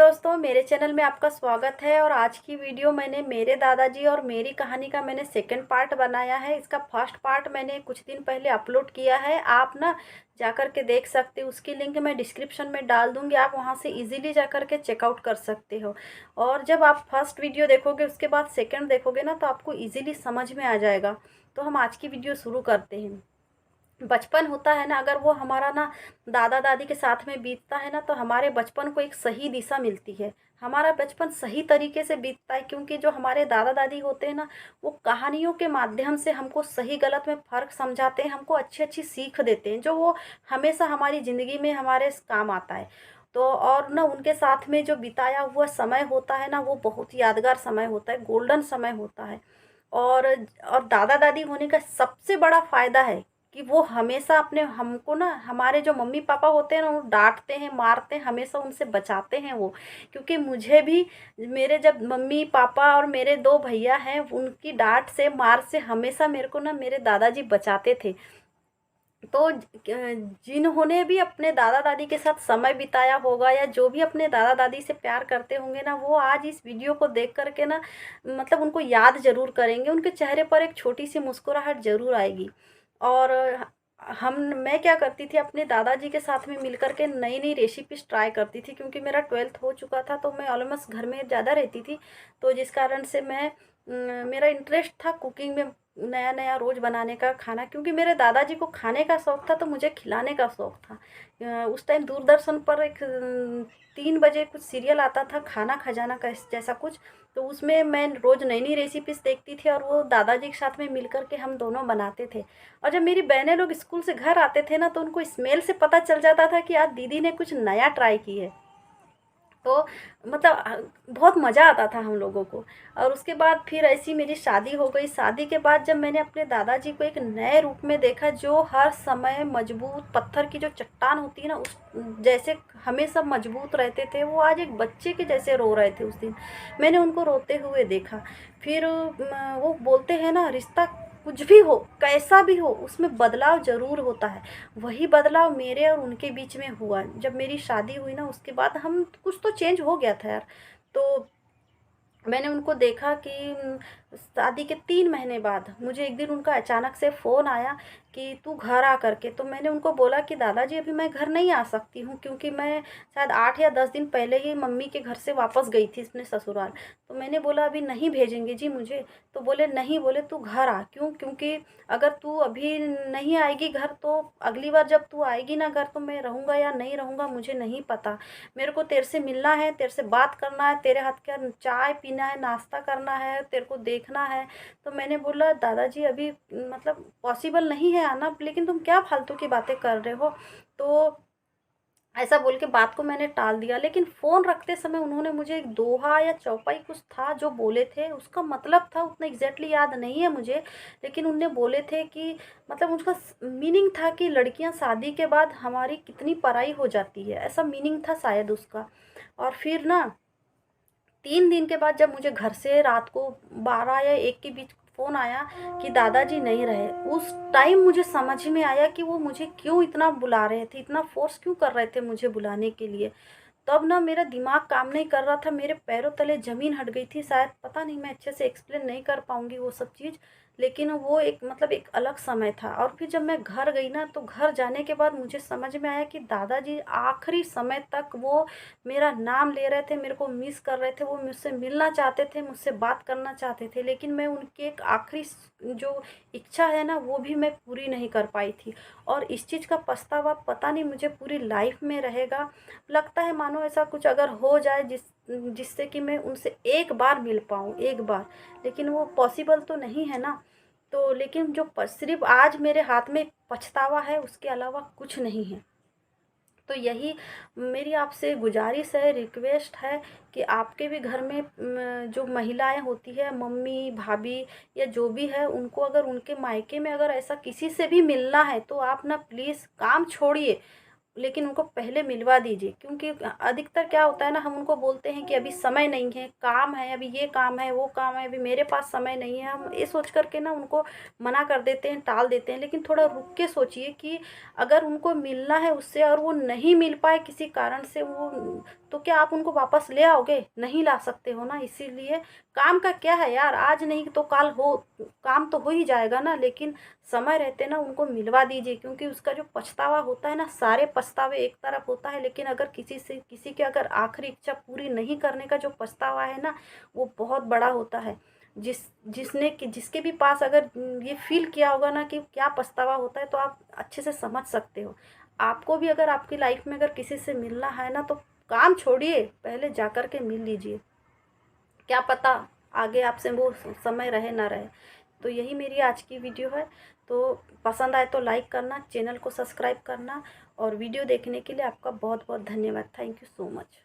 दोस्तों, मेरे चैनल में आपका स्वागत है। और आज की वीडियो मैंने मेरे दादाजी और मेरी कहानी का मैंने सेकंड पार्ट बनाया है। इसका फर्स्ट पार्ट मैंने कुछ दिन पहले अपलोड किया है। आप ना जाकर के देख सकते हो, उसकी लिंक मैं डिस्क्रिप्शन में डाल दूंगी। आप वहां से इजीली जाकर के चेकआउट कर सकते हो। और जब आप फर्स्ट वीडियो देखोगे उसके बाद सेकेंड देखोगे ना, तो आपको ईजिली समझ में आ जाएगा। तो हम आज की वीडियो शुरू करते हैं। बचपन होता है ना, अगर वो हमारा ना दादा दादी के साथ में बीतता है ना, तो हमारे बचपन को एक सही दिशा मिलती है। हमारा बचपन सही तरीके से बीतता है, क्योंकि जो हमारे दादा दादी होते हैं ना, वो कहानियों के माध्यम से हमको सही गलत में फ़र्क समझाते हैं, हमको अच्छी अच्छी सीख देते हैं, जो वो हमेशा हमारी ज़िंदगी में हमारे काम आता है। तो और ना उनके साथ में जो बिताया हुआ समय होता है ना, वो बहुत यादगार समय होता है, गोल्डन समय होता है। और दादा दादी होने का सबसे बड़ा फ़ायदा है कि वो हमेशा अपने हमको ना, हमारे जो मम्मी पापा होते हैं ना, वो डांटते हैं, मारते हैं, हमेशा उनसे बचाते हैं वो। क्योंकि मुझे भी मेरे जब मम्मी पापा और मेरे दो भैया हैं, उनकी डांट से, मार से हमेशा मेरे को ना मेरे दादाजी बचाते थे। तो जिन्होंने भी अपने दादा दादी के साथ समय बिताया होगा, या जो भी अपने दादा दादी से प्यार करते होंगे ना, वो आज इस वीडियो को देख करके ना, मतलब उनको याद ज़रूर करेंगे। उनके चेहरे पर एक छोटी सी मुस्कुराहट ज़रूर आएगी। और हम मैं क्या करती थी, अपने दादाजी के साथ में मिल कर के नई नई रेसिपीज़ ट्राई करती थी। क्योंकि मेरा 12th हो चुका था, तो मैं ऑलमोस्ट घर में ज़्यादा रहती थी। तो जिस कारण से मेरा इंटरेस्ट था कुकिंग में, नया नया रोज़ बनाने का खाना। क्योंकि मेरे दादाजी को खाने का शौक़ था, तो मुझे खिलाने का शौक़ था। उस टाइम दूरदर्शन पर एक 3 बजे कुछ सीरियल आता था, खाना खजाना का जैसा कुछ। तो उसमें मैं रोज़ नई नई रेसिपीज़ देखती थी, और वो दादाजी के साथ में मिल कर के हम दोनों बनाते थे। और जब मेरी बहनें लोग स्कूल से घर आते थे ना, तो उनको स्मेल से पता चल जाता था कि आज दीदी ने कुछ नया ट्राई की है। तो मतलब बहुत मज़ा आता था हम लोगों को। और उसके बाद फिर ऐसी मेरी शादी हो गई। शादी के बाद जब मैंने अपने दादाजी को एक नए रूप में देखा, जो हर समय मजबूत पत्थर की जो चट्टान होती है ना, उस जैसे हमेशा मजबूत रहते थे, वो आज एक बच्चे के जैसे रो रहे थे। उस दिन मैंने उनको रोते हुए देखा। फिर वो बोलते हैं ना, रिश्ता कुछ भी हो, कैसा भी हो, उसमें बदलाव ज़रूर होता है। वही बदलाव मेरे और उनके बीच में हुआ। जब मेरी शादी हुई ना, उसके बाद हम कुछ तो चेंज हो गया था यार। तो मैंने उनको देखा कि शादी के 3 महीने बाद मुझे एक दिन उनका अचानक से फ़ोन आया कि तू घर आ करके। तो मैंने उनको बोला कि दादाजी अभी मैं घर नहीं आ सकती हूँ, क्योंकि मैं शायद 8 या 10 दिन पहले ही मम्मी के घर से वापस गई थी अपने ससुराल। तो मैंने बोला अभी नहीं भेजेंगे जी मुझे। तो बोले नहीं, बोले तू घर आ। क्यों? क्योंकि अगर तू अभी नहीं आएगी घर, तो अगली बार जब तू आएगी ना घर, तो मैं रहूँगा या नहीं रहूँगा मुझे नहीं पता। मेरे को तेरे से मिलना है, तेरे से बात करना है, तेरे हाथ का चाय पीना है, नाश्ता करना है, तेरे को देखना है। तो मैंने बोला दादाजी अभी मतलब पॉसिबल नहीं है आना, लेकिन तुम क्या फालतू की बातें कर रहे हो। तो ऐसा बोल के बात को मैंने टाल दिया। लेकिन फ़ोन रखते समय उन्होंने मुझे एक दोहा या चौपाई कुछ था जो बोले थे, उसका मतलब था उतना एग्जैक्टली याद नहीं है मुझे। लेकिन उनने बोले थे कि मतलब उसका मीनिंग था कि लड़कियां शादी के बाद हमारी कितनी पराई हो जाती है, ऐसा मीनिंग था शायद उसका। और फिर ना 3 दिन के बाद जब मुझे घर से रात को 12 या 1 के बीच फ़ोन आया कि दादाजी नहीं रहे, उस टाइम मुझे समझ में आया कि वो मुझे क्यों इतना बुला रहे थे, इतना फ़ोर्स क्यों कर रहे थे मुझे बुलाने के लिए। तब ना मेरा दिमाग काम नहीं कर रहा था, मेरे पैरों तले ज़मीन हट गई थी शायद। पता नहीं, मैं अच्छे से एक्सप्लेन नहीं कर पाऊँगी वो सब चीज़। लेकिन वो एक मतलब एक अलग समय था। और फिर जब मैं घर गई ना, तो घर जाने के बाद मुझे समझ में आया कि दादाजी आखिरी समय तक वो मेरा नाम ले रहे थे, मेरे को मिस कर रहे थे, वो मुझसे मिलना चाहते थे, मुझसे बात करना चाहते थे। लेकिन मैं उनकी एक आखिरी जो इच्छा है ना, वो भी मैं पूरी नहीं कर पाई थी। और इस चीज़ का पछतावा पता नहीं मुझे पूरी लाइफ में रहेगा। लगता है मानो ऐसा कुछ अगर हो जाए जिससे कि मैं उनसे एक बार मिल पाऊँ, एक बार। लेकिन वो पॉसिबल तो नहीं है ना। तो लेकिन जो सिर्फ आज मेरे हाथ में पछतावा है, उसके अलावा कुछ नहीं है। तो यही मेरी आपसे गुजारिश है, रिक्वेस्ट है कि आपके भी घर में जो महिलाएं होती है, मम्मी भाभी या जो भी है, उनको अगर उनके मायके में अगर ऐसा किसी से भी मिलना है, तो आप ना प्लीज़ काम छोड़िए, लेकिन उनको पहले मिलवा दीजिए, क्योंकि अधिकतर क्या होता है ना, हम उनको बोलते हैं कि अभी समय नहीं है, काम है, अभी ये काम है, वो काम है, अभी मेरे पास समय नहीं है, हम ये सोच करके ना उनको मना कर देते हैं, टाल देते हैं। लेकिन थोड़ा रुक के सोचिए कि अगर उनको मिलना है उससे और वो नहीं मिल पाए किसी कारण से, वो तो क्या आप उनको वापस ले आओगे? नहीं ला सकते हो ना। इसीलिए काम का क्या है यार, आज नहीं तो कल हो, काम तो हो ही जाएगा ना। लेकिन समय रहते ना उनको मिलवा दीजिए, क्योंकि उसका जो पछतावा होता है ना, सारे पछतावे एक तरफ होता है, लेकिन अगर किसी की अगर आखिरी इच्छा पूरी नहीं करने का जो पछतावा है ना, वो बहुत बड़ा होता है। जिसके भी पास अगर ये फील किया होगा ना कि क्या पछतावा होता है, तो आप अच्छे से समझ सकते हो। आपको भी अगर आपकी लाइफ में अगर किसी से मिलना है ना, तो काम छोड़िए, पहले जा कर के मिल लीजिए। क्या पता आगे आपसे वो समय रहे ना रहे। तो यही मेरी आज की वीडियो है। तो पसंद आए तो लाइक करना, चैनल को सब्सक्राइब करना, और वीडियो देखने के लिए आपका बहुत बहुत धन्यवाद। Thank you so much.